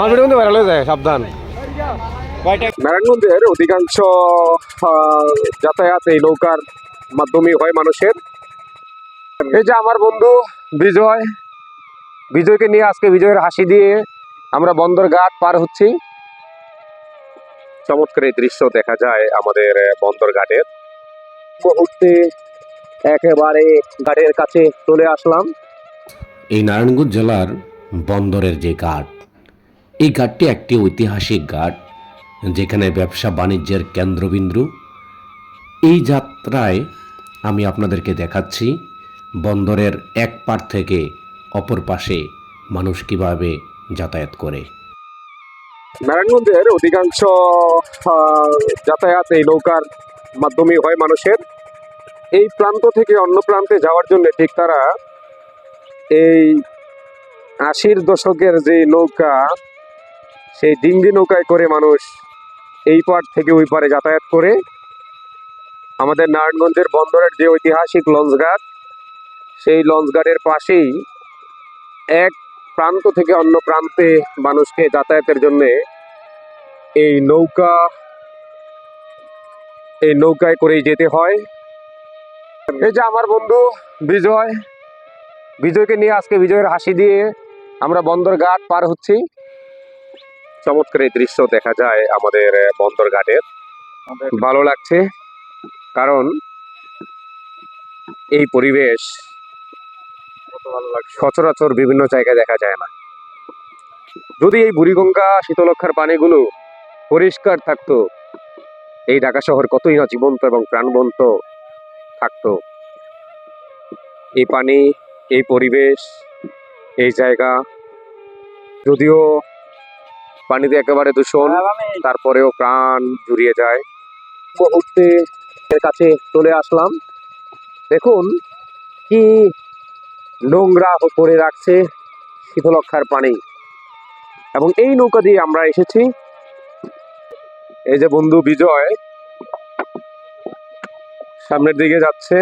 আমার ভিডিও কিন্তু ভাইরাল হয়ে যায়, সাবধান। নারায়ণগঞ্জের অধিকাংশ যাতায়াত এই নৌকার মাধ্যমে হয় মানুষের। এই যে আমার বন্ধু বিজয়, বিজয়কে নিয়ে আজকে বিজয়ের হাসি দিয়ে আমরা বন্দর ঘাট পার হচ্ছি। চমৎকার এই দৃশ্য দেখা যায় আমাদের বন্দর ঘাটের। মুহূর্তে একেবারে ঘাটের কাছে চলে আসলাম। এই নারায়ণগঞ্জ জেলার বন্দরের যে ঘাট, এই ঘাটটি একটি ঐতিহাসিক ঘাট, যেখানে ব্যবসা বাণিজ্যের কেন্দ্রবিন্দু। এই যাত্রায় আমি আপনাদেরকে দেখাচ্ছি বন্দরের এক পার থেকে অপর পাশে মানুষ কিভাবে যাতায়াত করে। নারায়ণগঞ্জের অধিকাংশ যাতায়াত এই নৌকার মাধ্যমে হয় মানুষের। এই প্রান্ত থেকে অন্য প্রান্তে যাওয়ার জন্য ঠিক তারা এই 80-র দশকের যে নৌকা, সেই ডিঙ্গি নৌকায় করে মানুষ এই পার থেকে ওই পারে যাতায়াত করে। আমাদের নারায়ণগঞ্জের বন্দরের যে ঐতিহাসিক লঞ্চঘাট, সেই লঞ্চঘাটের পাশেই এক প্রান্ত থেকে অন্য প্রান্তে মানুষকে যাতায়াতের জন্য এই নৌকায় করেই যেতে হয়। এই যে আমার বন্ধু বিজয়, বিজয়কে নিয়ে আজকে বিজয়ের হাসি দিয়ে আমরা বন্দর ঘাট পার হচ্ছি। চমৎকার এই দৃশ্য দেখা যায় আমাদের বন্দর ঘাটের। ভালো লাগছে, কারণ এই পরিবেশ সচরাচর বিভিন্ন জায়গায় দেখা যায় না। যদি এই বুড়িগঙ্গা শীতলক্ষার পানিগুলো পরিষ্কার থাকতো, এই ঢাকা শহর কতই না জীবন্ত এবং প্রাণবন্ত থাকতো। এই পানি, এই পরিবেশ, এই জায়গা, যদিও পানিতে একেবারে দূষণ, তারপরেও প্রাণ জুড়িয়ে যায়। মুহূর্তে এর কাছে চলে আসলাম। দেখুন কি নোংরা করে রাখছে শীতলক্ষার পানি। এবং এই নৌকা দিয়ে আমরা এসেছি। এই যে বন্ধু বিজয় সামনের দিকে যাচ্ছে।